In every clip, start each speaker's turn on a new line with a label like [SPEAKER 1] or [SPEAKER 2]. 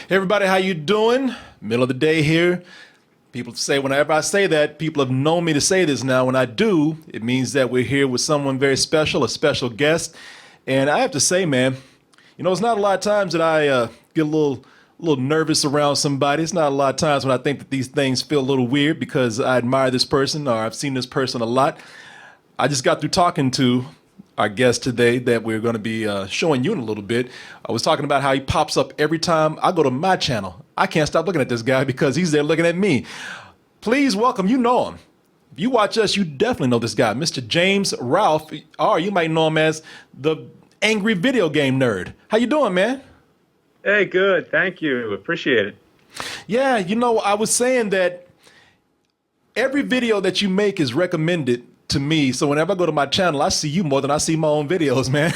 [SPEAKER 1] Hey everybody, how you doing? Middle of the day here. People say whenever I say that, people have known me to say this now. When I do, it means that we're here with someone very special, a special guest. And I have to say, man, it's not a lot of times that I get a little nervous around somebody. It's not a lot of times when I think that these things feel a little weird because I admire this person or I've seen this person a lot. I just got through talking to our guest today that we're going to be showing you in a little bit. I was talking about how he pops up every time I go to my channel. I can't stop looking at this guy because he's there looking at me. Please welcome, you know him. If you watch us, you definitely know this guy, Mr. James Rolfe, or you might know him as the angry video game nerd. How you doing, man?
[SPEAKER 2] Hey, good. Thank you. Appreciate it.
[SPEAKER 1] Yeah, I was saying that every video that you make is recommended to me. So whenever I go to my channel, I see you more than I see my own videos, man.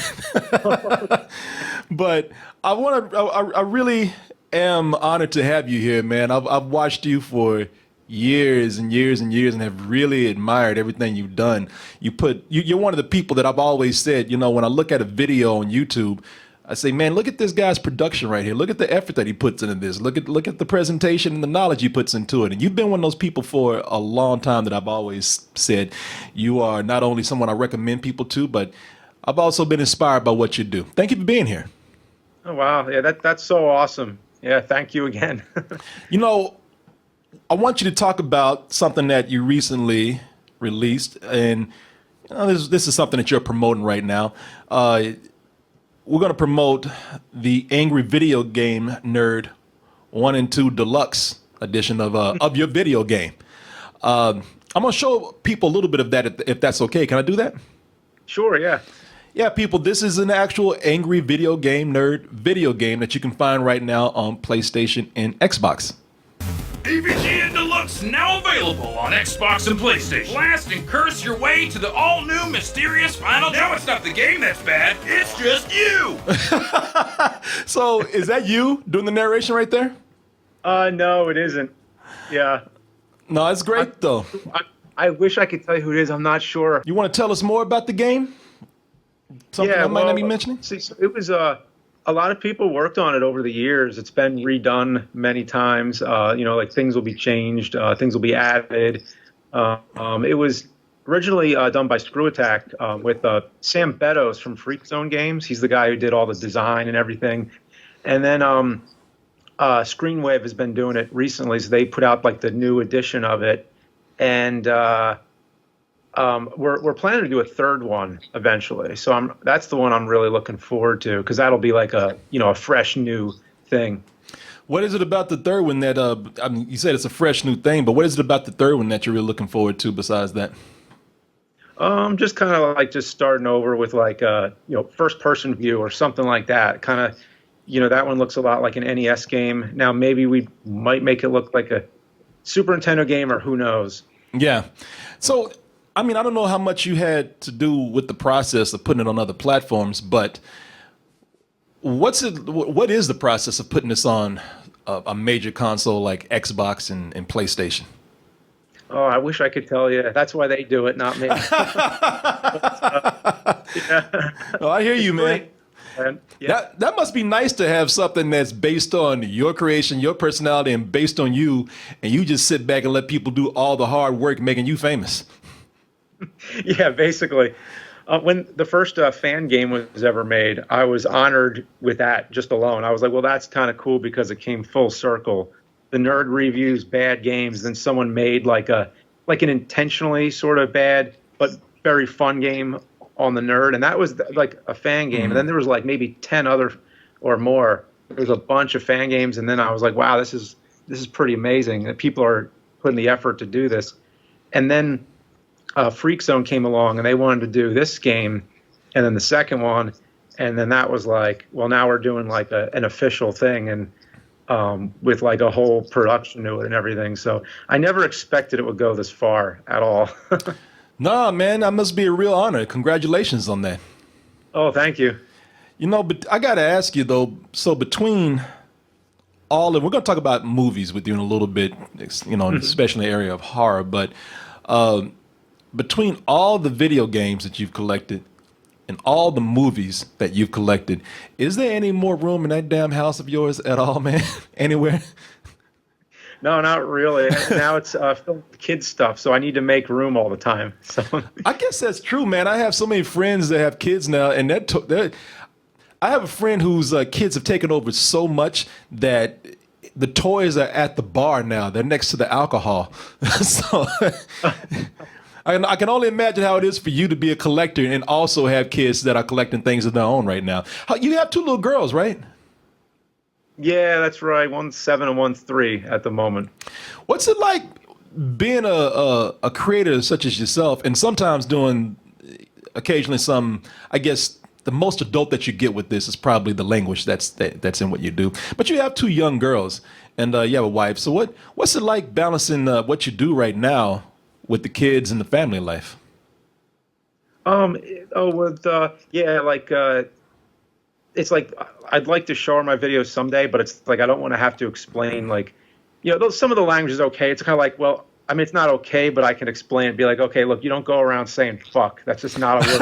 [SPEAKER 1] But I really am honored to have you here, man. I've watched you for years and years and years and have really admired everything you've done. You're one of the people that I've always said, when I look at a video on YouTube, I say, man, look at this guy's production right here. Look at the effort that he puts into this. Look at the presentation and the knowledge he puts into it. And you've been one of those people for a long time that I've always said you are not only someone I recommend people to, but I've also been inspired by what you do. Thank you for being here.
[SPEAKER 2] Oh, wow. Yeah, that's so awesome. Yeah, thank you again.
[SPEAKER 1] I want you to talk about something that you recently released, and this is something that you're promoting right now. We're going to promote the Angry Video Game Nerd 1 and 2 Deluxe edition of your video game. I'm going to show people a little bit of that if that's okay. Can I do that?
[SPEAKER 2] Sure, yeah.
[SPEAKER 1] Yeah, people, this is an actual Angry Video Game Nerd video game that you can find right now on PlayStation and Xbox.
[SPEAKER 3] AVGN Deluxe now available on Xbox and PlayStation. Blast and curse your way to the all-new mysterious final. Now it's not the game that's bad, it's just you!
[SPEAKER 1] So, is that you doing the narration right there?
[SPEAKER 2] No, it isn't. Yeah.
[SPEAKER 1] No, it's great, though.
[SPEAKER 2] I wish I could tell you who it is. I'm not sure.
[SPEAKER 1] You want to tell us more about the game? Something I might not be mentioning?
[SPEAKER 2] See, so it was a lot of people worked on it over the years. It's been redone many times. Like things will be changed, things will be added. It was originally done by Screw Attack with Sam Beddoes from Freak Zone Games. He's the guy who did all the design and everything. And then Screenwave has been doing it recently, so they put out like the new edition of it. And we're planning to do a third one eventually. So that's the one I'm really looking forward to because that'll be like a fresh new thing.
[SPEAKER 1] What is it about the third one that you said it's a fresh new thing, but what is it about the third one that you're really looking forward to besides that?
[SPEAKER 2] Just kind of like just starting over with like first person view or something like that. Kind of, that one looks a lot like an NES game. Now maybe we might make it look like a Super Nintendo game or who knows.
[SPEAKER 1] Yeah. So I don't know how much you had to do with the process of putting it on other platforms, but what is the process of putting this on a major console like Xbox and PlayStation?
[SPEAKER 2] Oh, I wish I could tell you. That's why they do it, not me.
[SPEAKER 1] Yeah. Oh, I hear you, man.
[SPEAKER 2] Yeah.
[SPEAKER 1] That must be nice to have something that's based on your creation, your personality, and based on you, and you just sit back and let people do all the hard work making you famous.
[SPEAKER 2] Yeah, basically. When the first fan game was ever made, I was honored with that just alone. I was like, well, that's kind of cool because it came full circle. The nerd reviews bad games, then someone made like an intentionally sort of bad but very fun game on the nerd, and that was like a fan game. And then there was like maybe 10 other or more. There was a bunch of fan games, and then I was like, wow, this is pretty amazing that people are putting the effort to do this. And then Freak Zone came along and they wanted to do this game and then the second one, and then that was like, well, now we're doing like an official thing and with like a whole production to it and everything. So I never expected it would go this far at all.
[SPEAKER 1] Nah, man, that must be a real honor. Congratulations on that.
[SPEAKER 2] Oh, thank you.
[SPEAKER 1] But I got to ask you though, so between all of, we're going to talk about movies with you in a little bit, especially in the area of horror, but between all the video games that you've collected, in all the movies that you've collected, is there any more room in that damn house of yours at all, man? Anywhere?
[SPEAKER 2] No, not really. Now it's film kids stuff, so I need to make room all the time. So
[SPEAKER 1] I guess that's true, man. I have so many friends that have kids now, and I have a friend whose kids have taken over so much that the toys are at the bar now. They're next to the alcohol. So I can only imagine how it is for you to be a collector and also have kids that are collecting things of their own right now. You have 2 little girls, right?
[SPEAKER 2] yeah, that's right. One's 7 and one's 3 at the moment.
[SPEAKER 1] What's it like being a creator such as yourself, and sometimes doing occasionally some, I guess, the most adult that you get with this is probably the language that's in what you do. But you have 2 young girls, and you have a wife. So what's it like balancing what you do right now with the kids and the family life?
[SPEAKER 2] It's like I'd like to show her my videos someday, but it's like I don't want to have to explain, like, some of the language is okay. It's kind of like, well, I mean, it's not okay, but I can explain it. Be like, okay, look, you don't go around saying fuck. That's just not a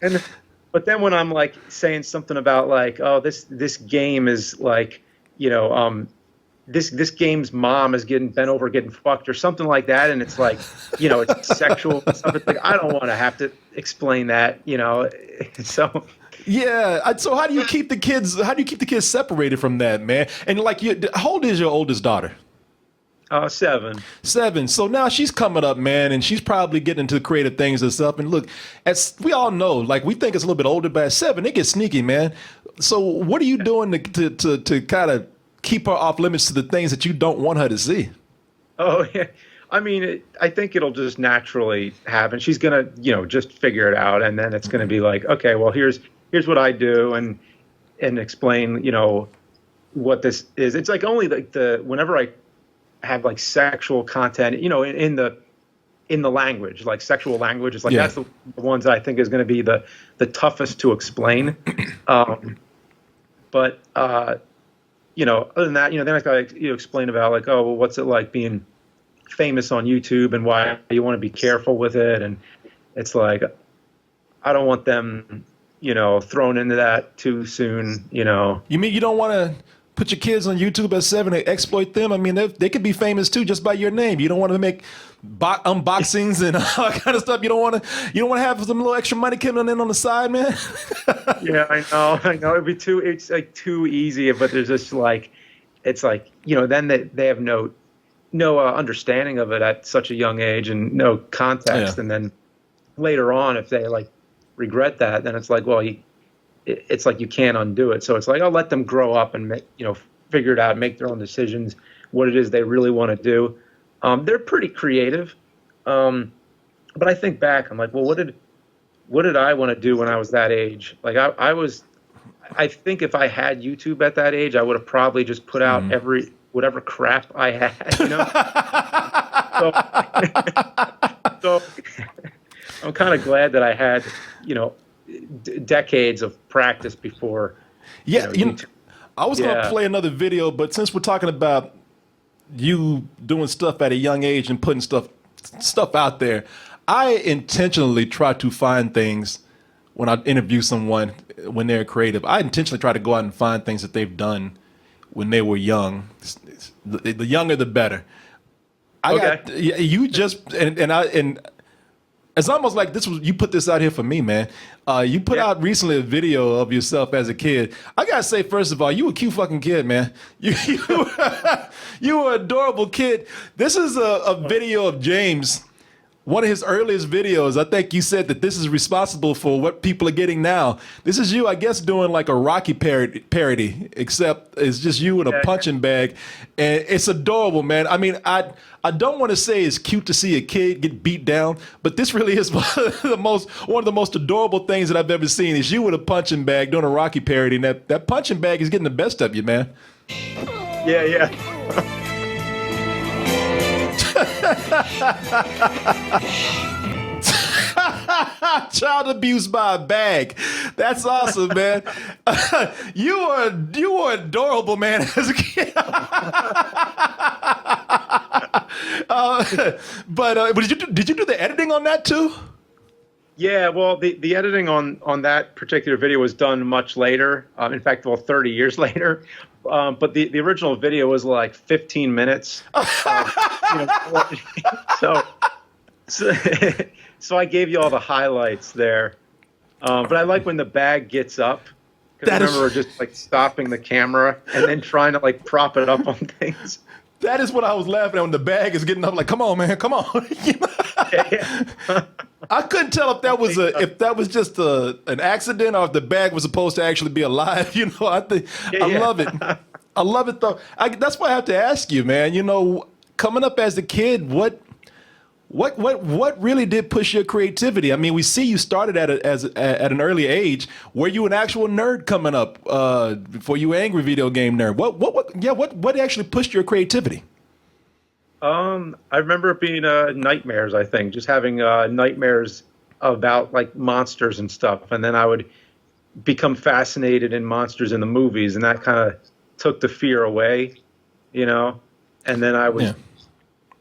[SPEAKER 2] word. But then when I'm like saying something about like, oh, this game is like, this game's mom is getting bent over, getting fucked, or something like that, and it's like, it's sexual stuff. It's like I don't want to have to explain that, So
[SPEAKER 1] Yeah. So how do you keep the kids? How do you keep the kids separated from that, man? And like, how old is your oldest daughter?
[SPEAKER 2] 7.
[SPEAKER 1] 7. So now she's coming up, man, and she's probably getting into creative things herself. And look, as we all know, like we think it's a little bit older, but at 7, it gets sneaky, man. So what are you doing to kind of keep her off limits to the things that you don't want her to see?
[SPEAKER 2] Oh yeah, I mean, I think it'll just naturally happen. She's gonna, just figure it out, and then it's gonna be like, okay, well, here's what I do, and explain, what this is. It's like only like whenever I have like sexual content, in the language, like sexual language, it's like that's the ones that I think is going to be the toughest to explain. But other than that, then I got to explain about like, oh, well, what's it like being famous on YouTube and why you want to be careful with it. And it's like, I don't want them, thrown into that too soon,
[SPEAKER 1] You mean you don't want to put your kids on YouTube at 7 and exploit them? I mean, they could be famous too just by your name. You don't want to make unboxings and all that kind of stuff. You don't want to have some little extra money coming in on the side, man.
[SPEAKER 2] Yeah, I know. It's like too easy, but there's just like, it's like, then they have no understanding of it at such a young age and no context.
[SPEAKER 1] Yeah.
[SPEAKER 2] And then later on, if they like regret that, then it's like, well, it's like you can't undo it. So it's like, I'll let them grow up and figure it out, make their own decisions, what it is they really want to do. They're pretty creative. But I think back, I'm like, well, what did I want to do when I was that age? Like I think if I had YouTube at that age, I would have probably just put out whatever crap I had, So I'm kind of glad that I had, decades of practice before.
[SPEAKER 1] Yeah, I was going to play another video, but since we're talking about you doing stuff at a young age and putting stuff out there, I intentionally try to find things when I interview someone when they're creative. I intentionally try to go out and find things that they've done when they were young. The younger, the better. It's almost like you put this out here for me, man. You put out recently a video of yourself as a kid. I gotta say, first of all, you a cute fucking kid, man. You were an adorable kid. This is a video of James, one of his earliest videos. I think you said that this is responsible for what people are getting now. This is you, I guess, doing like a Rocky parody, except it's just you in a punching bag, and it's adorable, man. I mean, I don't want to say it's cute to see a kid get beat down, but this really is one of the most adorable things that I've ever seen. Is you with a punching bag doing a Rocky parody, and that punching bag is getting the best of you, man.
[SPEAKER 2] Yeah.
[SPEAKER 1] Child abuse by a bag. That's awesome, man. You were adorable, man, as a kid. But did you do the editing on that too?
[SPEAKER 2] Yeah, well, the editing on that particular video was done much later. In fact, well, 30 years later. But the original video was like 15 minutes. You know, so, so so I gave you all the highlights there. But I like when the bag gets up. Because I remember just like stopping the camera and then trying to like prop it up on things.
[SPEAKER 1] That is what I was laughing at when the bag is getting up. Like, come on, man, come on. You know?
[SPEAKER 2] Yeah.
[SPEAKER 1] I couldn't tell if that was just an accident or if the bag was supposed to actually be alive. You know, I love it. I love it though. That's why I have to ask you, man. You know, coming up as a kid, what really did push your creativity? I mean, we see you started at an early age. Were you an actual nerd coming up before you were an angry video game nerd? What actually pushed your creativity?
[SPEAKER 2] I remember it being nightmares. I think just having nightmares about like monsters and stuff, and then I would become fascinated in monsters in the movies, and that kind of took the fear away, you know. And then I was. Yeah.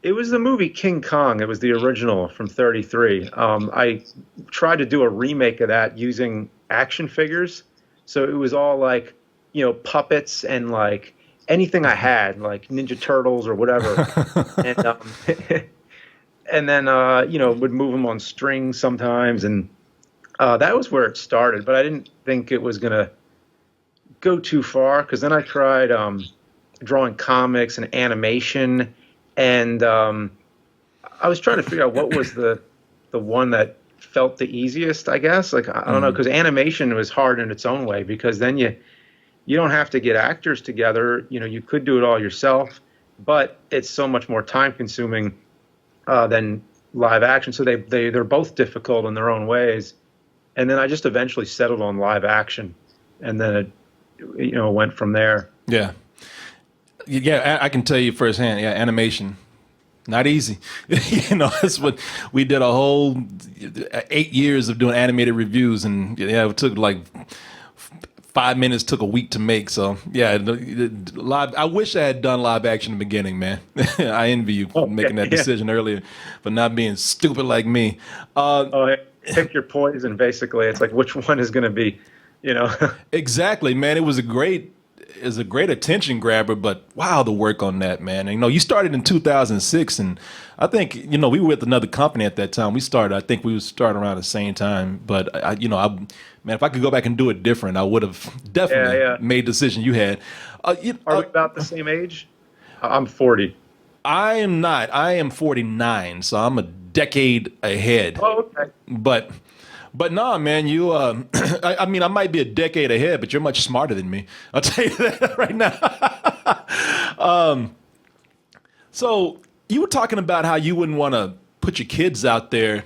[SPEAKER 2] It was the movie King Kong. It was the original from '33. I tried to do a remake of that using action figures. So it was all like, you know, puppets and like anything I had, like Ninja Turtles or whatever. And then, you know, would move them on strings sometimes. And that was where it started. But I didn't think it was going to go too far because then I tried drawing comics and animation. And I was trying to figure out what was the one that felt the easiest, I guess. Like, I don't know, because animation was hard in its own way because then you don't have to get actors together. You know, you could do it all yourself, but it's so much more time consuming than live action. So they're both difficult in their own ways. And then I just eventually settled on live action, and then it, you know, went from there.
[SPEAKER 1] Yeah. Yeah, I can tell you firsthand. Yeah, animation, not easy. You know, that's what we did a whole 8 years of doing animated reviews, and yeah, it took like 5 minutes, took a week to make. So yeah, live. I wish I had done live action in the beginning, man. I envy you for making that decision earlier, but not being stupid like me.
[SPEAKER 2] Pick your poison. Basically, it's like which one is going to be, you know.
[SPEAKER 1] Exactly, man. It was a great attention grabber, but wow, the work on that, man. And, you know, you started in 2006, and I think, you know, we were with another company at that time. I think we were starting around the same time, but man, if I could go back and do it different, I would have definitely made the decision you had.
[SPEAKER 2] Are we about the same age? I'm 40.
[SPEAKER 1] I am not. I am 49, so I'm a decade ahead.
[SPEAKER 2] Oh, okay.
[SPEAKER 1] But no, man, you, I mean, I might be a decade ahead, but you're much smarter than me. I'll tell you that right now. So you were talking about how you wouldn't want to put your kids out there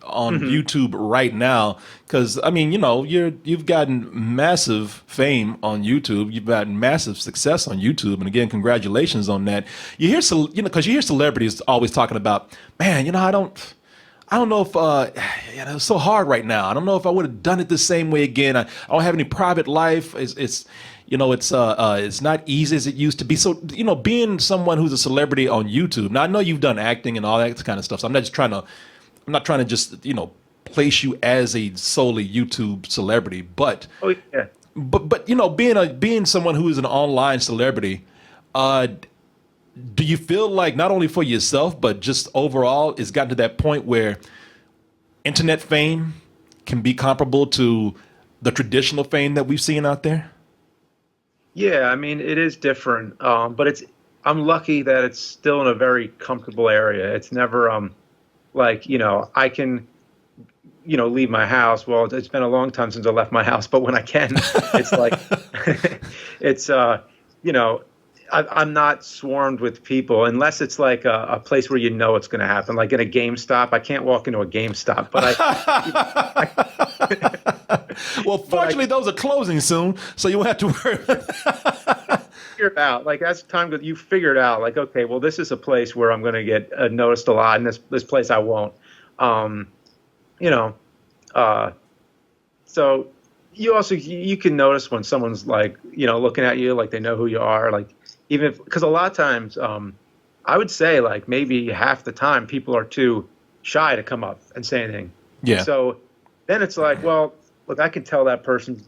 [SPEAKER 1] on YouTube right now. Because, I mean, you know, you've gotten massive fame on YouTube. You've gotten massive success on YouTube. And again, congratulations on that. You hear, because you hear celebrities always talking about, man, you know, I don't know if it's so hard right now. I don't know if I would have done it the same way again. I don't have any private life. It's not easy as it used to be. So, you know, being someone who's a celebrity on YouTube. Now I know you've done acting and all that kind of stuff. So I'm not trying to just, you know, place you as a solely YouTube celebrity. But but you know, being someone who is an online celebrity, do you feel like not only for yourself, but just overall, it's gotten to that point where internet fame can be comparable to the traditional fame that we've seen out there?
[SPEAKER 2] Yeah, I mean, it is different, but I'm lucky that it's still in a very comfortable area. It's never like, you know, I can, you know, leave my house. Well, it's been a long time since I left my house, but when I can, it's like, it's, you know, I'm not swarmed with people unless it's like a place where you know it's going to happen. Like in a GameStop, I can't walk into a GameStop, but
[SPEAKER 1] well, fortunately, those are closing soon, so you won't have to worry.
[SPEAKER 2] Figure it out. Like as time goes, you figure it out. Like, okay, well, this is a place where I'm going to get noticed a lot, and this place I won't. You know, so you can notice when someone's like, you know, looking at you like they know who you are, like. Even because a lot of times, I would say like maybe half the time people are too shy to come up and say anything.
[SPEAKER 1] Yeah.
[SPEAKER 2] So then it's like, well, look, I can tell that person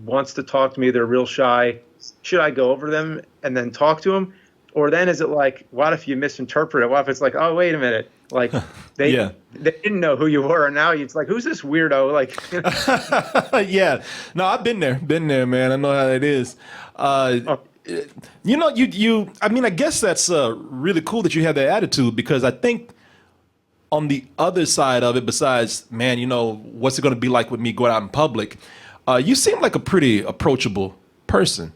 [SPEAKER 2] wants to talk to me. They're real shy. Should I go over to them and then talk to them? Or then is it like, what if you misinterpret it? What if it's like, oh, wait a minute. Like they didn't know who you were. And now it's like, who's this weirdo? Like,
[SPEAKER 1] Yeah. No, I've been there, man. I know how it is. You know, I mean, I guess that's really cool that you have that attitude, because I think on the other side of it, besides, man, you know, what's it going to be like with me going out in public? You seem like a pretty approachable person.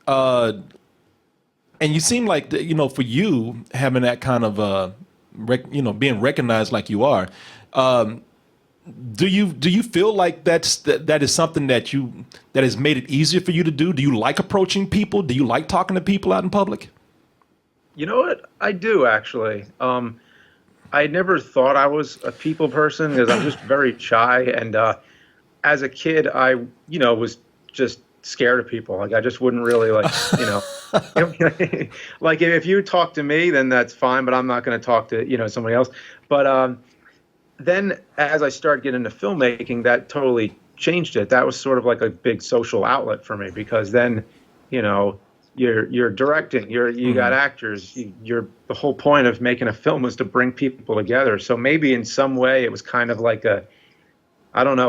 [SPEAKER 1] And you seem like, you know, for you having that kind of, you know, being recognized like you are, do you feel like that is something that has made it easier for you to do? Do you like approaching people? Do you like talking to people out in public?
[SPEAKER 2] You know what? I do, actually. I never thought I was a people person because I'm just very shy. And as a kid, I, you know, was just scared of people. Like, I just wouldn't really, like, you know, like if you talk to me, then that's fine, but I'm not going to talk to, you know, somebody else. But then as I started getting into filmmaking, that totally changed it. That was sort of like a big social outlet for me, because then, you know, you're directing, you got actors, the whole point of making a film was to bring people together. So maybe in some way it was kind of like a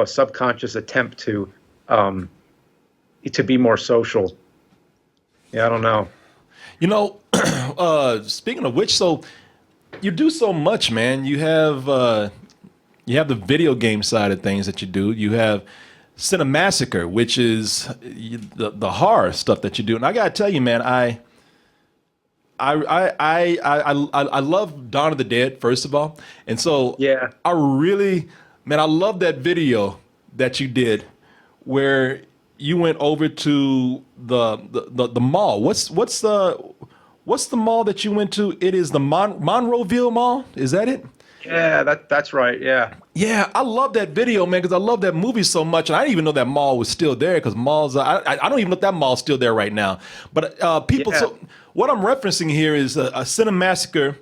[SPEAKER 2] subconscious attempt to be more social. Yeah, I don't know.
[SPEAKER 1] You know, speaking of which, so you do so much, man. You have the video game side of things that you do. You have Cinemassacre, which is the horror stuff that you do. And I gotta tell you, man, I love Dawn of the Dead, first of all. And so
[SPEAKER 2] yeah,
[SPEAKER 1] I love that video that you did where you went over to the mall. What's the mall that you went to? It is the Monroeville Mall. Is that it?
[SPEAKER 2] Yeah, that's right. Yeah.
[SPEAKER 1] Yeah, I love that video, man, because I love that movie so much. And I didn't even know that mall was still there, because malls, I don't even know if that mall's still there right now. But people, so what I'm referencing here is a Cinemassacre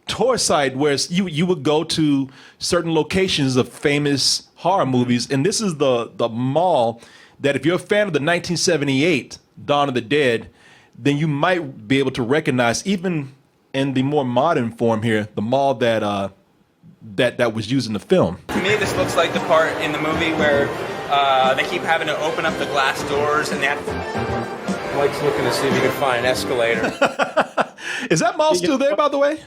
[SPEAKER 1] tour site where you would go to certain locations of famous horror movies. And this is the mall that, if you're a fan of the 1978 Dawn of the Dead, then you might be able to recognize, even in the more modern form here, the mall that was used in the film.
[SPEAKER 4] To me, this looks like the part in the movie where they keep having to open up the glass doors, and Mike's looking to see if he can find an escalator.
[SPEAKER 1] Is that mall still there, by the way?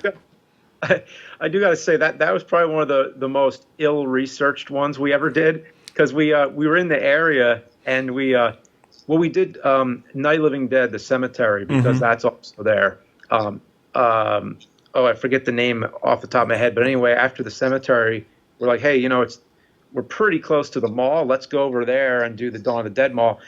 [SPEAKER 2] I do got to say that was probably one of the most ill-researched ones we ever did, because we were in the area, and we did Night of the Living Dead, the cemetery, because that's also there. I forget the name off the top of my head, but anyway, after the cemetery, we're like, hey, you know, we're pretty close to the mall. Let's go over there and do the Dawn of the Dead mall.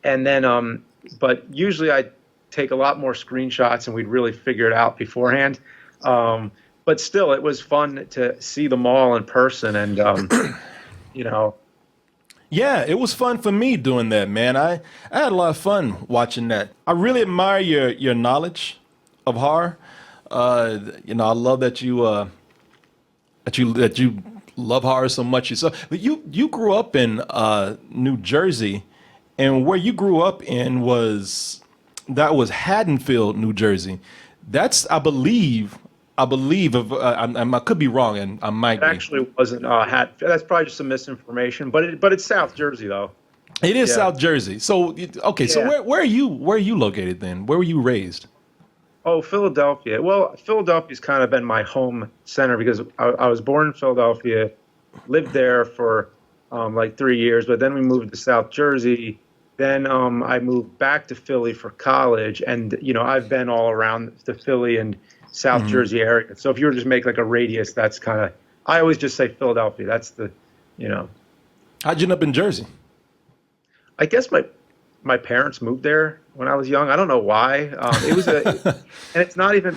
[SPEAKER 2] And then, but usually I take a lot more screenshots, and we'd really figure it out beforehand. But still, it was fun to see the mall in person, and you know.
[SPEAKER 1] Yeah, it was fun for me doing that, man. I had a lot of fun watching that. I really admire your knowledge of horror. You know, I love that you love horror so much yourself. But you grew up in New Jersey, and where you grew up in was Haddonfield, New Jersey. That's, I believe, I could be wrong, and I might be.
[SPEAKER 2] It actually wasn't that's probably just some misinformation, but it's South Jersey though.
[SPEAKER 1] It is South Jersey. So okay, so where are you located then? Where were you raised?
[SPEAKER 2] Oh, Philadelphia. Well, Philadelphia's kind of been my home center, because I was born in Philadelphia, lived there for like 3 years, but then we moved to South Jersey. Then I moved back to Philly for college, and you know, I've been all around the Philly and South Jersey area. So if you were to just make like a radius, that's kind of, I always just say Philadelphia. That's the, you know.
[SPEAKER 1] How'd you end up in Jersey?
[SPEAKER 2] I guess my parents moved there when I was young. I don't know why. It was and it's not even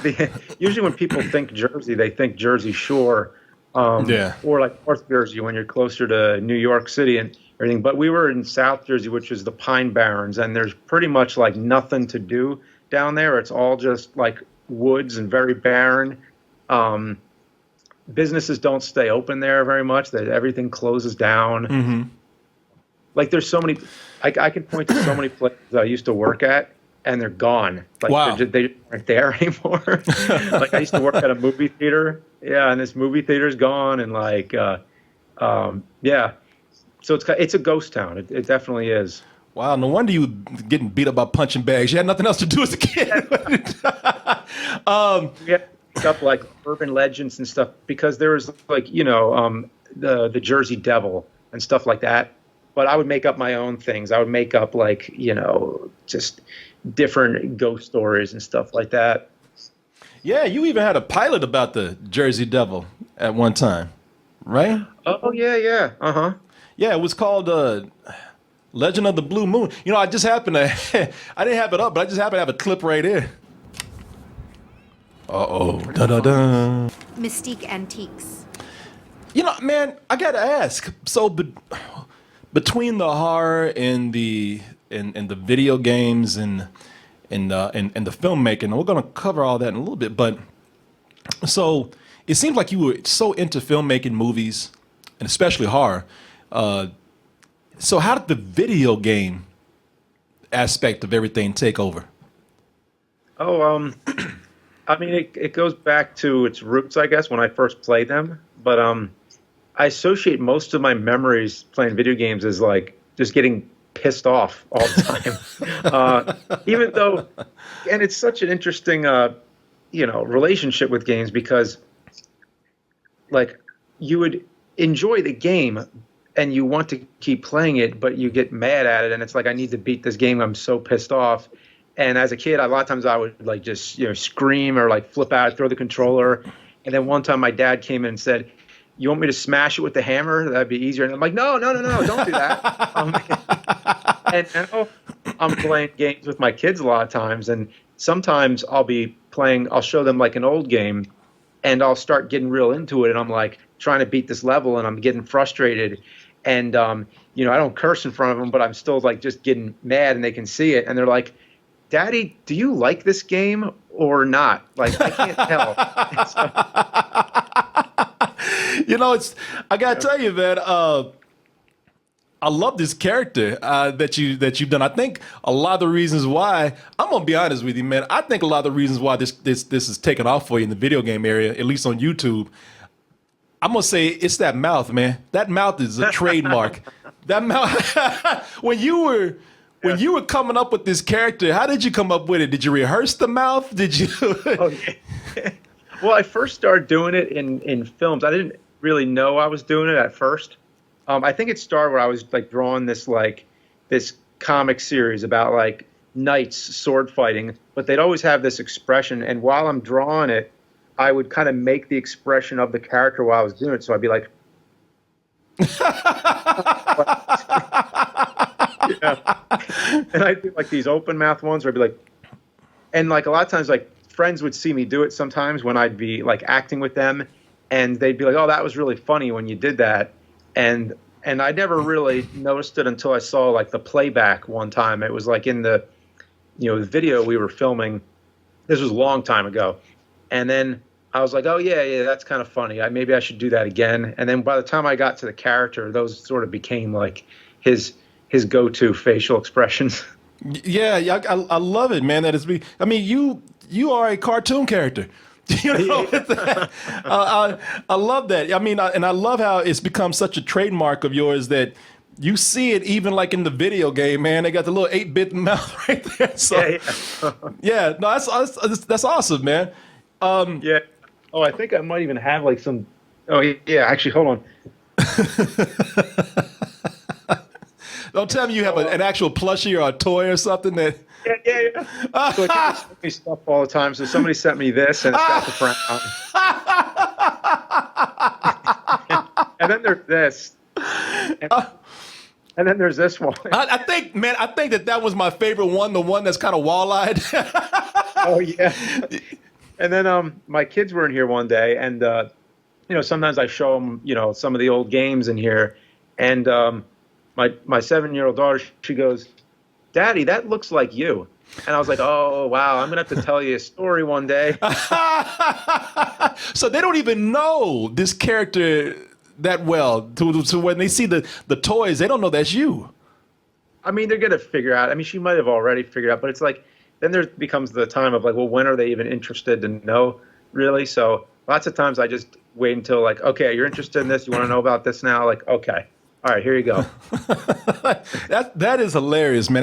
[SPEAKER 2] usually when people think Jersey, they think Jersey Shore, or like North Jersey when you're closer to New York City and everything. But we were in South Jersey, which is the Pine Barrens, and there's pretty much like nothing to do down there. It's all just like woods and very barren. businesses don't stay open there very much. That everything closes down.
[SPEAKER 1] Mm-hmm.
[SPEAKER 2] Like there's so many, I can point to so many places I used to work at, and they're gone. Like
[SPEAKER 1] Wow.
[SPEAKER 2] they aren't there anymore. Like I used to work at a movie theater, yeah, and this movie theater's gone, and like, yeah. So it's a ghost town. It definitely is.
[SPEAKER 1] Wow, no wonder you were getting beat up by punching bags. You had nothing else to do as a kid.
[SPEAKER 2] We had stuff like urban legends and stuff because there was like the Jersey Devil and stuff like that. But I would make up my own things. I would make up like just different ghost stories and stuff like that.
[SPEAKER 1] Yeah, you even had a pilot about the Jersey Devil at one time, right?
[SPEAKER 2] Oh yeah.
[SPEAKER 1] Yeah, it was called Legend of the Blue Moon. I just happened to, I didn't have it up, but I just happened to have a clip right here. Uh-oh. Da-da-da.
[SPEAKER 5] Mystique Antiques.
[SPEAKER 1] Man, I got to ask. So between the horror and the video games and the filmmaking, and we're going to cover all that in a little bit, but so it seems like you were so into filmmaking, movies, and especially horror. So how did the video game aspect of everything take over?
[SPEAKER 2] Oh, I mean, it goes back to its roots, I guess, when I first played them. But I associate most of my memories playing video games as like just getting pissed off all the time. Even though, and it's such an interesting, relationship with games because, like, you would enjoy the game and you want to keep playing it, but you get mad at it, and it's like, I need to beat this game. I'm so pissed off. And as a kid, a lot of times I would like just scream or like flip out, throw the controller. And then one time my dad came in and said, "You want me to smash it with the hammer? That'd be easier." And I'm like, no, don't do that. And now I'm playing games with my kids a lot of times, and sometimes I'll show them like an old game, and I'll start getting real into it, and I'm like trying to beat this level, and I'm getting frustrated, and I don't curse in front of them, but I'm still like just getting mad, and they can see it, and they're like, "Daddy, do you like this game or not?" Like, I can't tell.
[SPEAKER 1] I gotta tell you, man. I love this character that you've done. I think a lot of the reasons why, I'm gonna be honest with you, man. I think a lot of the reasons why this is taking off for you in the video game area, at least on YouTube, I'm gonna say it's that mouth, man. That mouth is a trademark. That mouth. When you were coming up with this character, how did you come up with it? Did you rehearse the mouth? Did you?
[SPEAKER 2] Well, I first started doing it in films. I didn't really know I was doing it at first. I think it started where I was like drawing this comic series about like knights sword fighting, but they'd always have this expression. And while I'm drawing it, I would kind of make the expression of the character while I was doing it. So I'd be like, and I do like these open mouth ones where I'd be like, and like a lot of times like friends would see me do it sometimes when I'd be like acting with them, and they'd be like, "Oh, that was really funny when you did that." And I never really noticed it until I saw like the playback one time. It was like in the the video we were filming. This was a long time ago. And then I was like, "Oh yeah, that's kind of funny. Maybe I should do that again." And then by the time I got to the character, those sort of became like his go-to facial expressions.
[SPEAKER 1] Yeah, I love it, man. I mean, you are a cartoon character. I love that. I mean, and I love how it's become such a trademark of yours that you see it even like in the video game, man. They got the little 8-bit mouth right there. So, yeah, no, that's awesome, man.
[SPEAKER 2] Yeah. Oh, I think I might even have like some. Oh, yeah. Actually, hold on.
[SPEAKER 1] Don't tell me you have an actual plushie or a toy or something that.
[SPEAKER 2] Yeah. So I send me stuff all the time. So somebody sent me this, and it's got the front on. And then there's this. And then there's this one.
[SPEAKER 1] I think that was my favorite one, the one that's kind of wall-eyed.
[SPEAKER 2] Oh, yeah. And then my kids were in here one day, and sometimes I show them, some of the old games in here, and my 7-year-old daughter, she goes, "Daddy, that looks like you." And I was like, oh, wow, I'm going to have to tell you a story one day.
[SPEAKER 1] So they don't even know this character that well. To when they see the toys, they don't know that's you.
[SPEAKER 2] I mean, they're going to figure out. I mean, she might have already figured out, but it's like, then there becomes the time of like, well, when are they even interested to know, really? So lots of times I just wait until like, okay, you're interested in this. You want to know about this now? Like, okay. All right, here you go.
[SPEAKER 1] That is hilarious, man.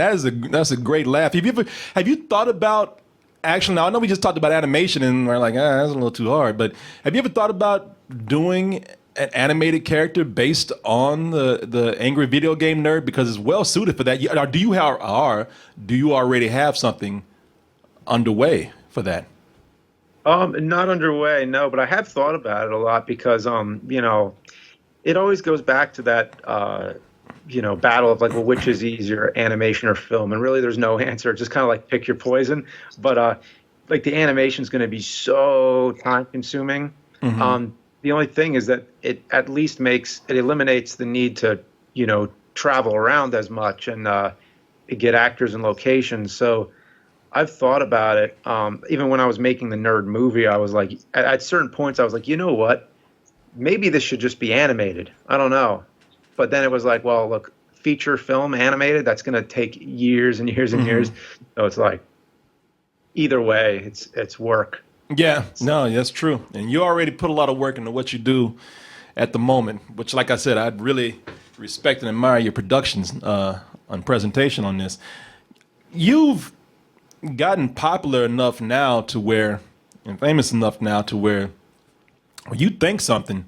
[SPEAKER 1] That's a great laugh. Have you thought about actually? Now I know we just talked about animation and we're like, that's a little too hard. But have you ever thought about doing an animated character based on the angry video game nerd, because it's well suited for that? Do you already have something underway for that?
[SPEAKER 2] Not underway, no, but I have thought about it a lot because it always goes back to that, battle of like, well, which is easier, animation or film? And really, there's no answer. It's just kind of like pick your poison. But like the animation is going to be so time consuming. Mm-hmm. The only thing is that it at least eliminates the need to, travel around as much and get actors and locations. So I've thought about it. Even when I was making the nerd movie, I was like, at certain points, I was like, you know what? Maybe this should just be animated. I don't know. But then it was like, well, look, feature film animated, that's going to take years and years and years. So it's like, either way, it's work.
[SPEAKER 1] Yeah, no, that's true. And you already put a lot of work into what you do at the moment, which, like I said, I'd really respect and admire your productions on presentation on this. You've gotten popular enough now to where, and famous enough now to where, when you think something,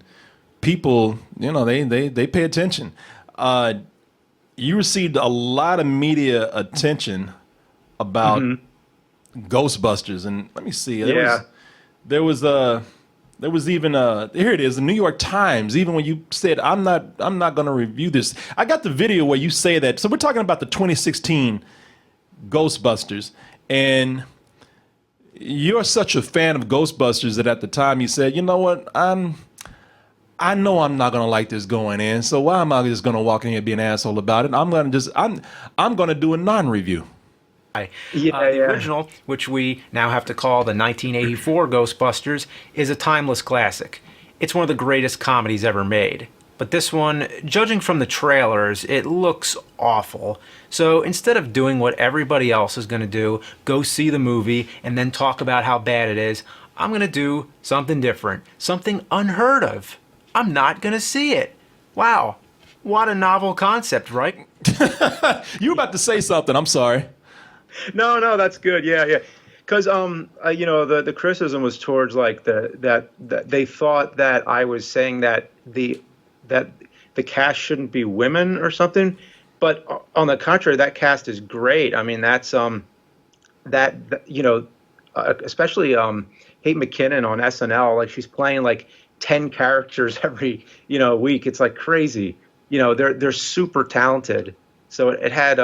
[SPEAKER 1] people, they pay attention. You received a lot of media attention about Ghostbusters, and let me see. There was even here it is, the New York Times. Even when you said, I'm not going to review this, I got the video where you say that. So we're talking about the 2016 Ghostbusters, and you're such a fan of Ghostbusters that at the time you said, you know what, I know I'm not gonna like this going in, so why am I just gonna walk in here and be an asshole about it? I'm gonna do a non-review.
[SPEAKER 6] The original, which we now have to call the 1984 Ghostbusters, is a timeless classic. It's one of the greatest comedies ever made. But this one, judging from the trailers, it looks awful. So instead of doing what everybody else is going to do, go see the movie and then talk about how bad it is, I'm going to do something different, something unheard of. I'm not going to see it. Wow, what a novel concept, right?
[SPEAKER 1] You were about to say something, I'm sorry.
[SPEAKER 2] No, that's good. Yeah. Because the criticism was towards like that they thought that I was saying that the cast shouldn't be women or something, but on the contrary, that cast is great. I mean, that's especially Kate McKinnon on SNL, like she's playing like 10 characters every week. It's like crazy. They're super talented. So it had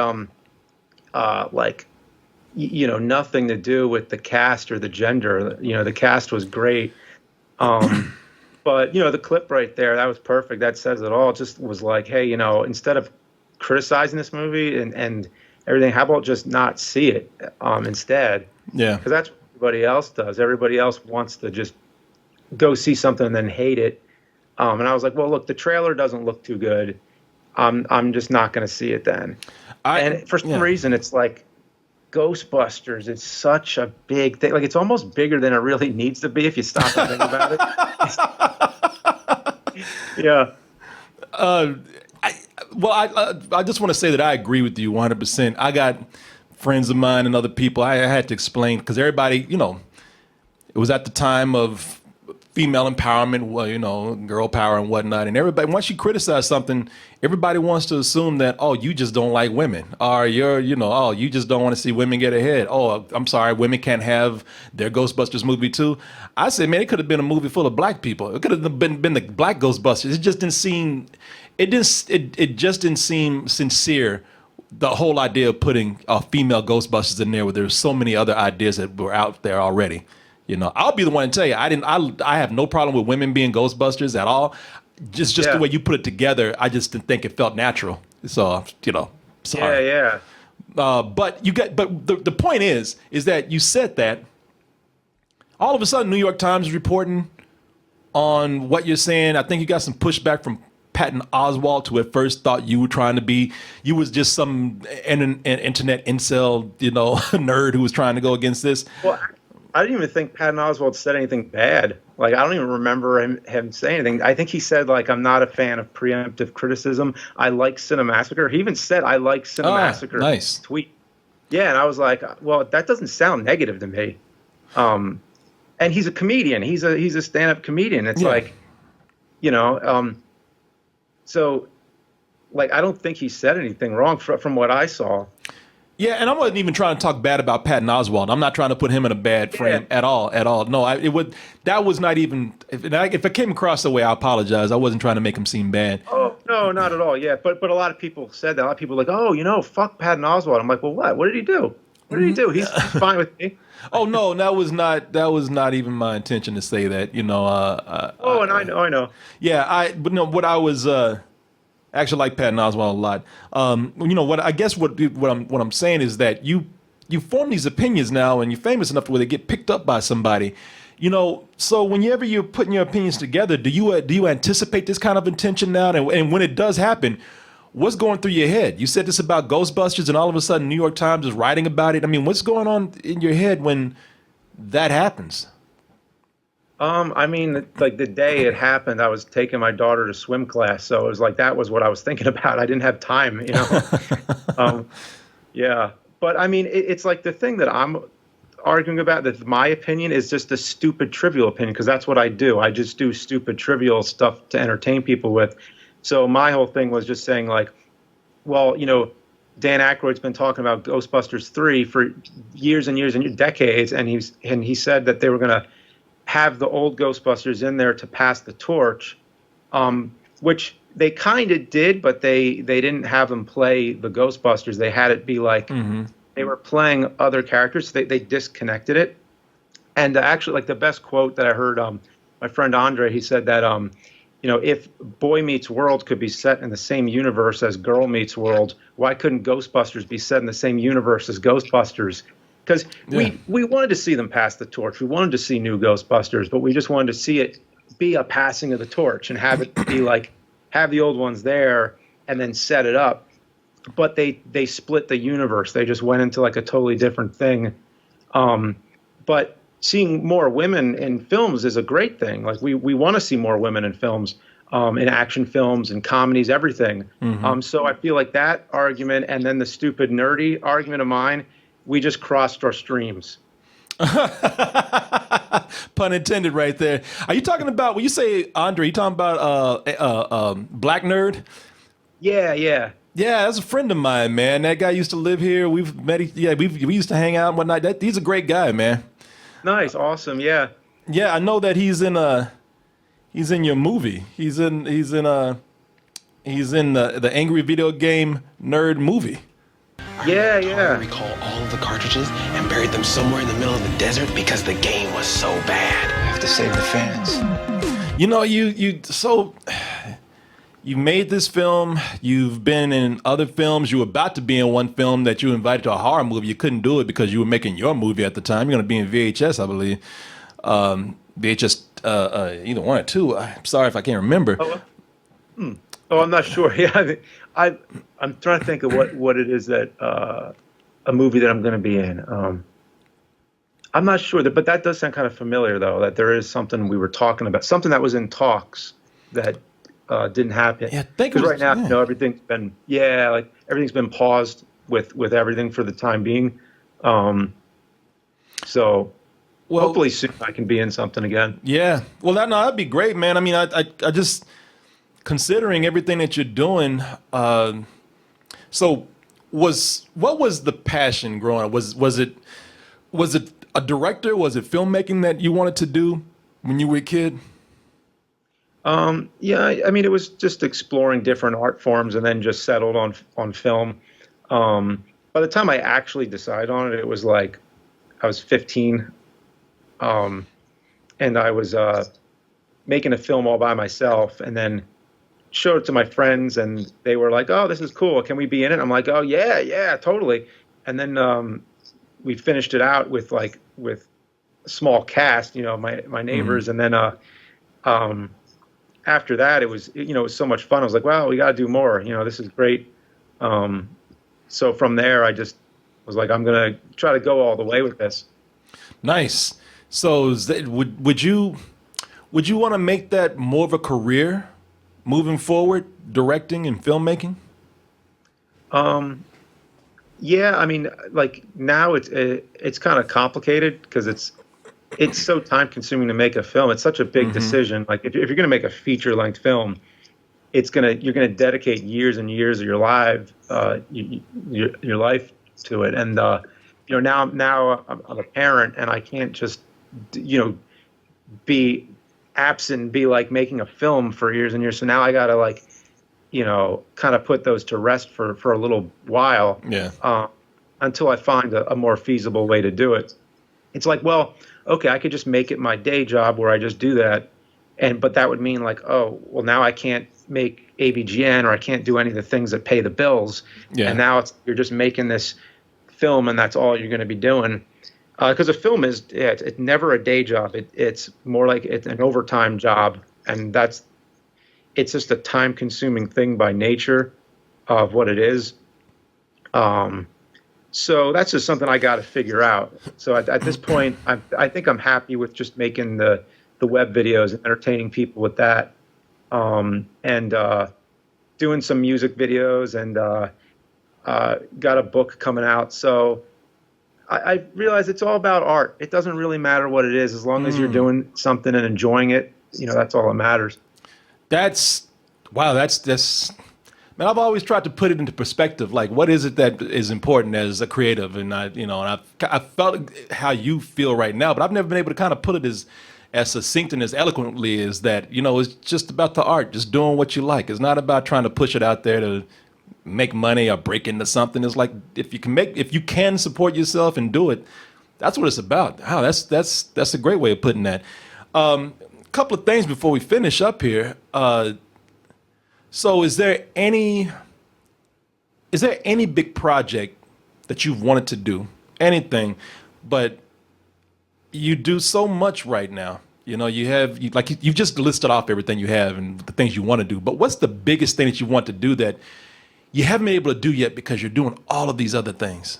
[SPEAKER 2] nothing to do with the cast or the gender. The cast was great. But, the clip right there, that was perfect. That says it all. It just was like, hey, instead of criticizing this movie and everything, how about just not see it instead? Yeah. Because that's what everybody else does. Everybody else wants to just go see something and then hate it. And I was like, well, look, the trailer doesn't look too good. I'm just not going to see it then. And for some reason, it's like Ghostbusters. It's such a big thing. Like, it's almost bigger than it really needs to be if you stop and think about it. Yeah.
[SPEAKER 1] I just want to say that I agree with you 100%. I got friends of mine and other people. I had to explain because everybody, it was at the time of female empowerment, girl power and whatnot. And everybody, once you criticize something, everybody wants to assume that, oh, you just don't like women, or you just don't want to see women get ahead. Oh, I'm sorry, women can't have their Ghostbusters movie too. I said, man, it could have been a movie full of black people. It could have been the black Ghostbusters. It just didn't seem sincere. The whole idea of putting female Ghostbusters in there, where there's so many other ideas that were out there already. I'll be the one to tell you, I have no problem with women being Ghostbusters at all. Just the way you put it together, I just didn't think it felt natural. So, sorry.
[SPEAKER 2] Yeah.
[SPEAKER 1] But the point is that you said that all of a sudden New York Times is reporting on what you're saying. I think you got some pushback from Patton Oswalt, who at first thought you was just some internet incel, nerd who was trying to go against this.
[SPEAKER 2] Well, I didn't even think Patton Oswalt said anything bad. Like, I don't even remember him saying anything. I think he said, like, I'm not a fan of preemptive criticism. I like Cinemassacre. He even said, I like Cinemassacre.
[SPEAKER 1] Nice.
[SPEAKER 2] Tweet. Yeah, and I was like, well, that doesn't sound negative to me. And he's a comedian. He's a stand-up comedian. It's like, so, like, I don't think he said anything wrong from what I saw.
[SPEAKER 1] Yeah, and I wasn't even trying to talk bad about Patton Oswalt. I'm not trying to put him in a bad frame at all. No, that was not even. If it came across that way, I apologize. I wasn't trying to make him seem bad.
[SPEAKER 2] Oh no, not at all. Yeah, but a lot of people said that. A lot of people were like, oh, fuck Patton Oswalt. I'm like, well, what? What did he do? What did he do? He's fine with me.
[SPEAKER 1] Oh no, that was not even my intention to say that. I
[SPEAKER 2] know.
[SPEAKER 1] Yeah, what I was. Actually, like Patton Oswalt a lot. What I'm saying is that you form these opinions now, and you're famous enough to where they get picked up by somebody. So whenever you're putting your opinions together, do you anticipate this kind of intention now? And when it does happen, what's going through your head? You said this about Ghostbusters, and all of a sudden, New York Times is writing about it. I mean, what's going on in your head when that happens?
[SPEAKER 2] Like the day it happened, I was taking my daughter to swim class, so it was like that was what I was thinking about. I didn't have time, Yeah, but it's like the thing that I'm arguing about, that my opinion is just a stupid, trivial opinion, because that's what I do. I just do stupid, trivial stuff to entertain people with. So my whole thing was just saying, like, well, Dan Aykroyd's been talking about Ghostbusters 3 for years and years and decades, and he said that they were going to have the old Ghostbusters in there to pass the torch, which they kind of did, but they didn't have them play the Ghostbusters. They had it be like they were playing other characters. So they disconnected it. And actually, like, the best quote that I heard, my friend Andre, he said that, if Boy Meets World could be set in the same universe as Girl Meets World, why couldn't Ghostbusters be set in the same universe as Ghostbusters? Because we wanted to see them pass the torch. We wanted to see new Ghostbusters, but we just wanted to see it be a passing of the torch and have it be like, have the old ones there and then set it up. But they split the universe. They just went into like a totally different thing. But seeing more women in films is a great thing. Like, we want to see more women in films, in action films and comedies, everything. So I feel like that argument, and then the stupid nerdy argument of mine, we just crossed our streams.
[SPEAKER 1] Pun intended right there. Are you talking about, when you say Andre, you talking about Black Nerd?
[SPEAKER 2] Yeah.
[SPEAKER 1] Yeah, that's a friend of mine, man. That guy used to live here. We've met. Yeah, we used to hang out and whatnot. He's a great guy, man.
[SPEAKER 2] Nice, awesome, yeah.
[SPEAKER 1] Yeah, I know that he's in your movie. He's in the Angry Video Game Nerd movie.
[SPEAKER 7] I recall all of the cartridges and buried them somewhere in the middle of the desert because the game was so bad.
[SPEAKER 8] You have to save the fans.
[SPEAKER 1] You made this film. You've been in other films. You were about to be in one film that you invited to a horror movie. You couldn't do it because you were making your movie at the time. You're going to be in VHS, I believe. VHS, either one or two. I'm sorry if I can't remember.
[SPEAKER 2] Oh, I'm not sure. Yeah, I'm trying to think of what it is that a movie that I'm going to be in. I'm not sure, but that does sound kind of familiar, though, that there is something we were talking about, something that was in talks that didn't happen.
[SPEAKER 1] Yeah, because
[SPEAKER 2] right now, everything's been paused with everything for the time being. So hopefully soon I can be in something again.
[SPEAKER 1] Yeah. Well, that'd be great, man. I mean, I just, considering everything that you're doing, so what was the passion growing up? Was it a director? Was it filmmaking that you wanted to do when you were a kid?
[SPEAKER 2] Yeah, I mean, it was just exploring different art forms and then just settled on film. By the time I actually decided on it, it was like I was 15, and I was making a film all by myself, and then showed it to my friends, and they were like, "Oh, this is cool. Can we be in it?" I'm like, "Oh, yeah, totally." and then we finished it out with a small cast, my neighbors, and then after that it was it was so much fun. I was like, wow, we got to do more. This is great. So from there, I just was like, I'm gonna try to go all the way with this.
[SPEAKER 1] Nice. So would you want to make that more of a career moving forward, directing and filmmaking?
[SPEAKER 2] Yeah, I mean, like now it's kind of complicated because it's so time consuming to make a film. It's such a big decision. Like if you're going to make a feature length film, you're gonna dedicate years and years of your life to it. And now I'm a parent and I can't just be absent and be like making a film for years and years. So now I gotta kind of put those to rest for a little while.
[SPEAKER 1] Yeah.
[SPEAKER 2] Until I find a more feasible way to do it. It's like, well, okay, I could just make it my day job where I just do that. But that would mean like, oh, well, now I can't make AVGN or I can't do any of the things that pay the bills.
[SPEAKER 1] Yeah.
[SPEAKER 2] And now you're just making this film and that's all you're going to be doing. Because a film it's never a day job. It's more like it's an overtime job. And it's just a time consuming thing by nature of what it is. So that's just something I got to figure out. So at this point, I think I'm happy with just making the web videos and entertaining people with that, and doing some music videos, and got a book coming out. So I realize it's all about art. It doesn't really matter what it is, as long as you're doing something and enjoying it. That's all that matters. That's
[SPEAKER 1] man, I've always tried to put it into perspective. Like, what is it that is important as a creative? And I felt how you feel right now, but I've never been able to kind of put it as succinct and as eloquently as that. It's just about the art, just doing what you like. It's not about trying to push it out there to make money or break into something. It's like if you can support yourself and do it, that's what it's about. Wow, that's a great way of putting that. Couple of things before we finish up here. So is there any big project that you've wanted to do, anything, but you do so much right now? You've just listed off everything you have and the things you want to do, but what's the biggest thing that you want to do that you haven't been able to do yet because you're doing all of these other things?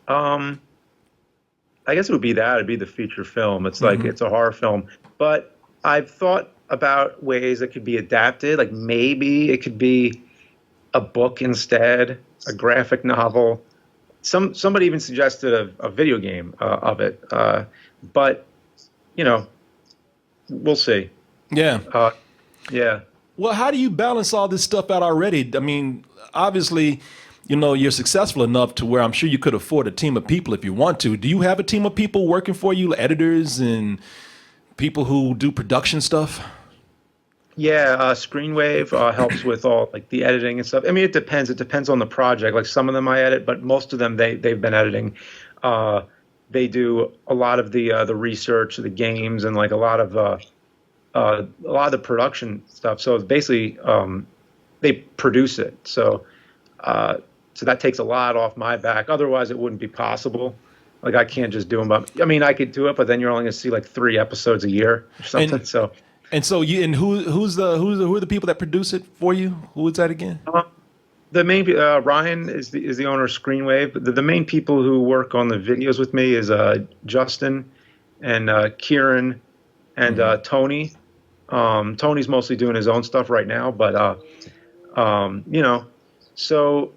[SPEAKER 2] I guess it would be that. It'd be the feature film. It's like it's a horror film, but I've thought about ways it could be adapted. Like maybe it could be a book instead, a graphic novel. Somebody even suggested a video game of it, but we'll see.
[SPEAKER 1] Yeah.
[SPEAKER 2] Yeah.
[SPEAKER 1] Well, how do you balance all this stuff out already? I mean, obviously, you're successful enough to where I'm sure you could afford a team of people if you want to. Do you have a team of people working for you, editors and people who do production stuff?
[SPEAKER 2] Yeah, Screenwave helps with all like the editing and stuff. I mean, it depends. It depends on the project. Like some of them I edit, but most of them they've been editing. They do a lot of the research, the games, and like a lot of the production stuff. So it's basically they produce it. So that takes a lot off my back. Otherwise, it wouldn't be possible. Like I can't just do them. I mean, I could do it, but then you're only going to see like 3 episodes a year or something.
[SPEAKER 1] Who are the people that produce it for you? Who is that again?
[SPEAKER 2] The main Ryan is the owner of Screenwave. The main people who work on the videos with me is Justin and Kieran and Tony. Tony's mostly doing his own stuff right now, but so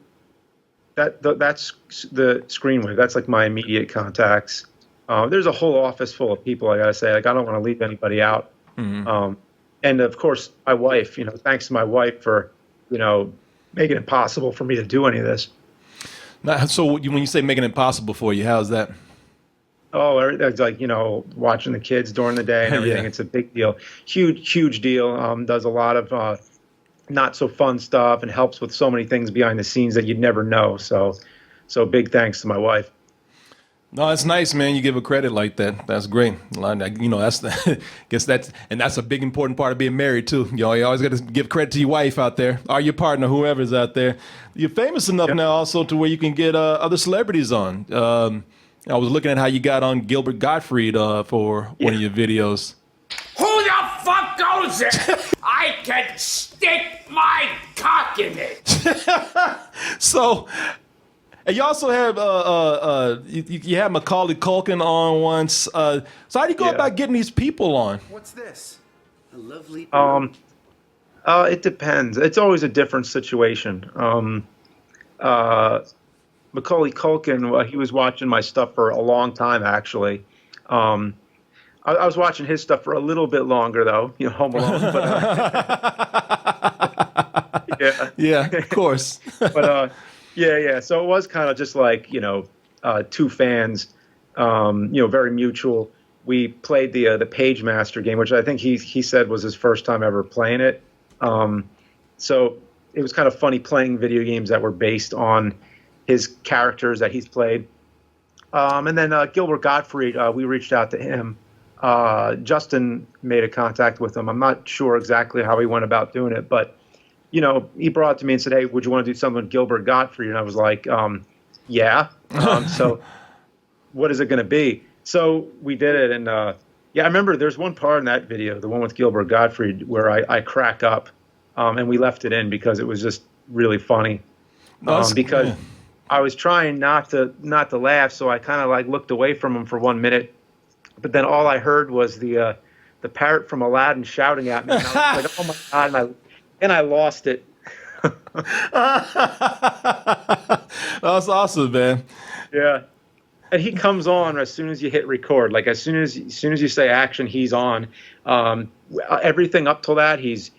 [SPEAKER 2] that's the Screenwave. That's like my immediate contacts. There's a whole office full of people. I gotta say, like I don't want to leave anybody out. And of course, my wife. Thanks to my wife for making it possible for me to do any of this.
[SPEAKER 1] Now, so when you say making it possible for you, how's that?
[SPEAKER 2] Oh, it's like watching the kids during the day and everything.
[SPEAKER 1] Yeah.
[SPEAKER 2] It's a big deal, huge deal. Does a lot of not so fun stuff and helps with so many things behind the scenes that you'd never know. So big thanks to my wife.
[SPEAKER 1] No, it's nice, man. You give a credit like that. That's great. You know, that's guess that's a big important part of being married too. You know, you always got to give credit to your wife out there, or your partner, whoever's out there. You're famous enough now also to where you can get other celebrities on. I was looking at how you got on Gilbert Gottfried for one of your videos.
[SPEAKER 3] Who the fuck goes there? I can stick my cock in it.
[SPEAKER 1] So. And you also have you had Macaulay Culkin on once. So how do you go about getting these people on?
[SPEAKER 6] What's this? A lovely.
[SPEAKER 2] It depends. It's always a different situation. Macaulay Culkin, he was watching my stuff for a long time, actually. I was watching his stuff for a little bit longer, though. You know, Home Alone. But,
[SPEAKER 1] yeah, of course.
[SPEAKER 2] But. Yeah. So it was kind of just like, you know, two fans, you know, very mutual. We played the Page Master game, which I think he said was his first time ever playing it. So it was kind of funny playing video games that were based on his characters that he's played. And then Gilbert Gottfried, we reached out to him. Justin made a contact with him. I'm not sure exactly how he went about doing it, but you know, he brought it to me and said, "Hey, would you want to do something with Gilbert Gottfried?" And I was like, "Yeah." So, what is it going to be? So we did it, and yeah, I remember there's one part in that video, the one with Gilbert Gottfried, where I crack up, and we left it in because it was just really funny. Because I was trying not to laugh, so I kind of like looked away from him for 1 minute, but then all I heard was the parrot from Aladdin shouting at me, and I was like, "Oh my god!" And I lost it.
[SPEAKER 1] That's awesome, man.
[SPEAKER 2] Yeah. And he comes on as soon as you hit record. Like as soon as you say action, he's on. Everything up till that, he's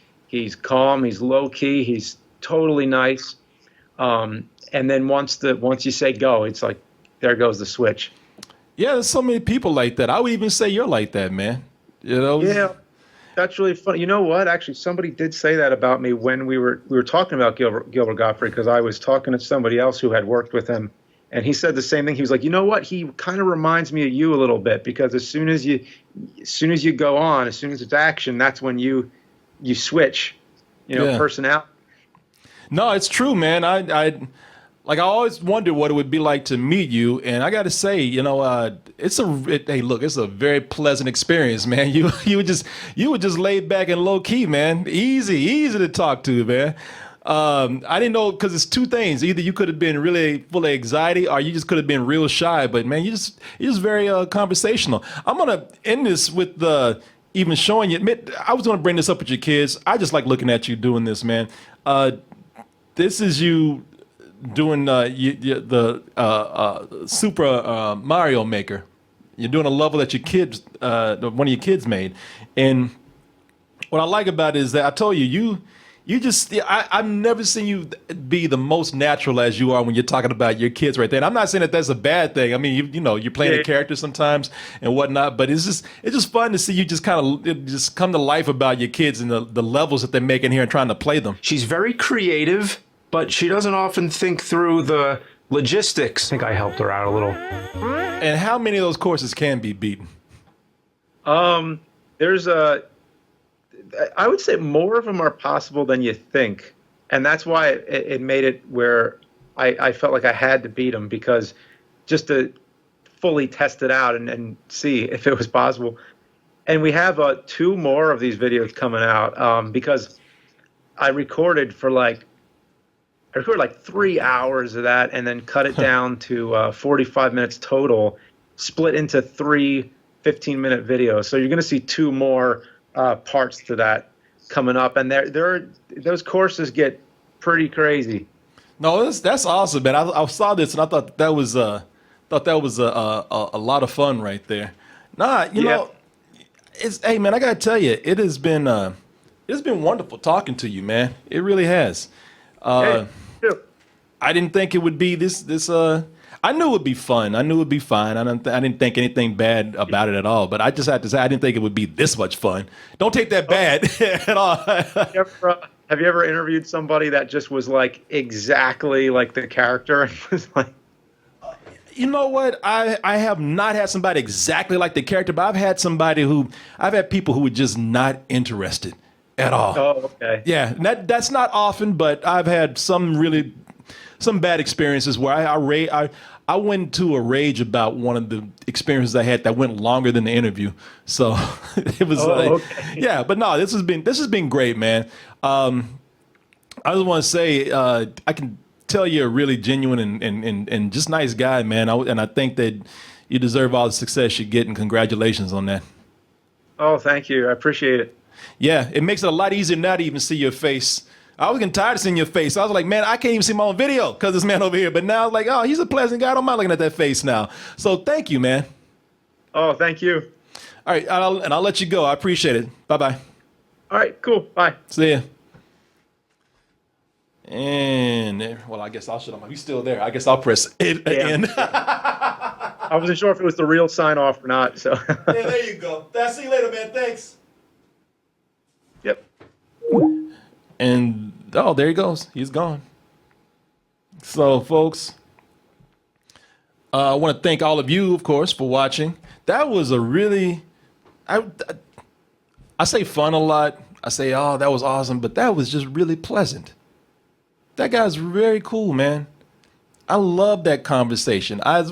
[SPEAKER 2] calm, he's low key, he's totally nice. And then once you say go, it's like there goes the switch.
[SPEAKER 1] Yeah, there's so many people like that. I would even say you're like that, man. You know?
[SPEAKER 2] Yeah. That's really funny. You know what? Actually, somebody did say that about me when we were talking about Gilbert Gottfried, because I was talking to somebody else who had worked with him, and he said the same thing. He was like, "You know what? He kind of reminds me of you a little bit, because as soon as you go on, as soon as it's action, that's when you switch, you know, personality."
[SPEAKER 1] No, it's true, man. I always wondered what it would be like to meet you, and I got to say, you know, it's a very pleasant experience, man. You were just laid back and low key, man. Easy to talk to, man. I didn't know, because it's two things. Either you could have been really full of anxiety, or you just could have been real shy. But man, you're just very conversational. I'm gonna end this with even showing you. I was gonna bring this up with your kids. I just like looking at you doing this, man. This is you doing the Super Mario Maker. You're doing a level that one of your kids made, and what I like about it is that I told you I've never seen you be the most natural as you are when you're talking about your kids right there. And I'm not saying that that's a bad thing. I mean, you know, you're playing a character sometimes and whatnot, but it's just fun to see you just kind of just come to life about your kids and the levels that they're making here and trying to play them.
[SPEAKER 6] She's very creative, but she doesn't often think through the logistics. I think I helped her out a little.
[SPEAKER 1] And how many of those courses can be beaten?
[SPEAKER 2] I would say more of them are possible than you think. And that's why it made it where I felt like I had to beat them, because just to fully test it out and see if it was possible. And we have 2 more of these videos coming out, because I recorded like 3 hours of that and then cut it down to 45 minutes total, split into 3 15-minute videos. So you're going to see 2 more parts to that coming up, and those courses get pretty crazy.
[SPEAKER 1] No, that's awesome, man. I saw this and I thought that was a lot of fun right there. Nah, you know, hey man, I gotta tell you, it has been wonderful talking to you, man. It really has.
[SPEAKER 2] Hey,
[SPEAKER 1] I didn't think it would be this. I knew it would be fun. I knew it would be fine. I didn't think anything bad about it at all. But I just had to say I didn't think it would be this much fun. Don't take that bad at all.
[SPEAKER 2] Have you ever interviewed somebody that just was like exactly like the character? And was like,
[SPEAKER 1] You know what? I have not had somebody exactly like the character, but I've had people who were just not interested at all.
[SPEAKER 2] Oh, okay.
[SPEAKER 1] Yeah, that's not often, but I've had some bad experiences where I went to a rage about one of the experiences I had that went longer than the interview. So it was
[SPEAKER 2] okay.
[SPEAKER 1] yeah, but no, this has been great, man. I just want to say I can tell you're a really genuine and just nice guy, man. And I think that you deserve all the success you get, and congratulations on that.
[SPEAKER 2] Oh, thank you. I appreciate it.
[SPEAKER 1] Yeah, it makes it a lot easier now to even see your face. I was getting tired of seeing your face. I was like, man, I can't even see my own video because this man over here. But now, like, oh, he's a pleasant guy. I don't mind looking at that face now. So thank you, man.
[SPEAKER 2] Oh, thank you.
[SPEAKER 1] All right, I'll let you go. I appreciate it. Bye-bye.
[SPEAKER 2] All right, cool. Bye.
[SPEAKER 1] See ya. And, well, I guess I'll shut him. He's still there. I guess I'll press it again.
[SPEAKER 2] I wasn't sure if it was the real sign-off or not. So.
[SPEAKER 1] Yeah, there you go. See you later, man. Thanks.
[SPEAKER 2] Yep.
[SPEAKER 1] And, oh, there he goes. He's gone. So, folks, I want to thank all of you, of course, for watching. That was a really, I say fun a lot. I say, oh, that was awesome, but that was just really pleasant. That guy's very cool, man. I love that conversation. They're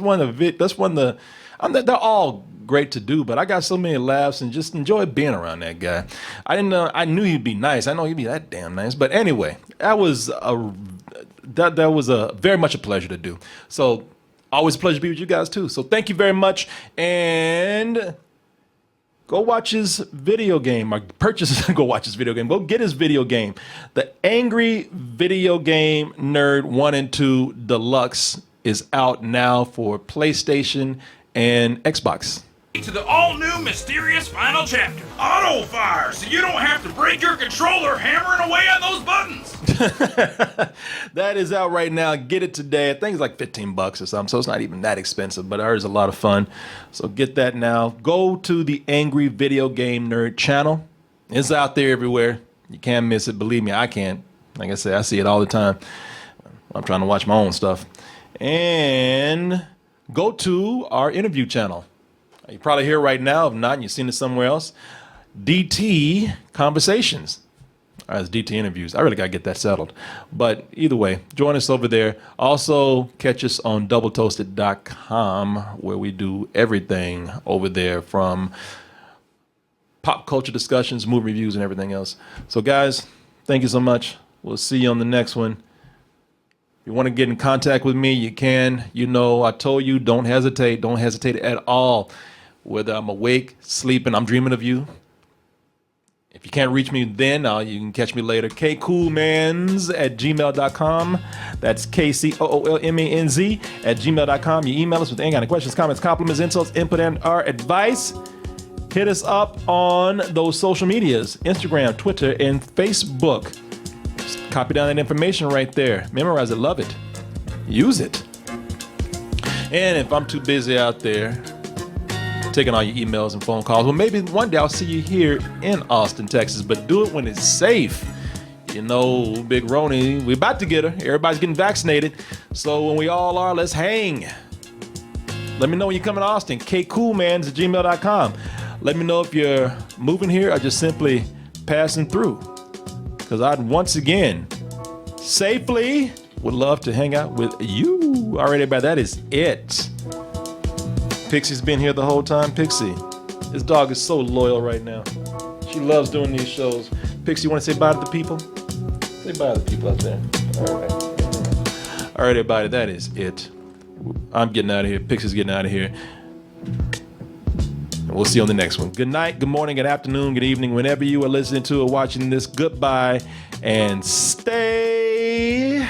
[SPEAKER 1] all great to do, but I got so many laughs and just enjoyed being around that guy. I knew he'd be nice. I know he'd be that damn nice. But anyway, that was very much a pleasure to do. So always a pleasure to be with you guys too. So thank you very much, and go watch his video game, or go watch his video game. Go get his video game. The Angry Video Game Nerd 1 and 2 Deluxe is out now for PlayStation and Xbox.
[SPEAKER 3] To the all-new mysterious final chapter. Auto fire, so you don't have to break your controller hammering away on those buttons.
[SPEAKER 1] That is out right now. Get it today. I think it's like $15 or something, so it's not even that expensive, but ours is a lot of fun. So get that now. Go to the Angry Video Game Nerd channel. It's out there everywhere. You can't miss it. Believe me, I can't. Like I say, I see it all the time. I'm trying to watch my own stuff. And go to our interview channel. You're probably here right now. If not, and you've seen it somewhere else. DT Conversations. All right, it's DT Interviews. I really got to get that settled. But either way, join us over there. Also, catch us on doubletoasted.com, where we do everything over there, from pop culture discussions, movie reviews, and everything else. So, guys, thank you so much. We'll see you on the next one. If you want to get in contact with me, you can. You know, I told you, don't hesitate. Don't hesitate at all. Whether I'm awake, sleeping, I'm dreaming of you. If you can't reach me then, you can catch me later. kcoolmans@gmail.com. That's KCOOLMANZ@gmail.com. You email us with any kind of questions, comments, compliments, insults, input, and our advice. Hit us up on those social medias, Instagram, Twitter, and Facebook. Just copy down that information right there. Memorize it, love it, use it. And if I'm too busy out there taking all your emails and phone calls, well, maybe one day I'll see you here in Austin, Texas, but do it when it's safe. You know, Big Roni, we're about to get her. Everybody's getting vaccinated. So when we all are, let's hang. Let me know when you come in Austin. kcoolmans@gmail.com. Let me know if you're moving here or just simply passing through, because I'd once again safely would love to hang out with you. All right, everybody, that is it. Pixie's been here the whole time. Pixie, this dog is so loyal right now. She loves doing these shows. Pixie, you want to say bye to the people? Say bye to the people out there. All right. All right, everybody, that is it. I'm getting out of here. Pixie's getting out of here. And we'll see you on the next one. Good night, good morning, good afternoon, good evening, whenever you are listening to or watching this. Goodbye, and stay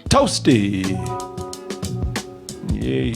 [SPEAKER 1] toasty. Yeah,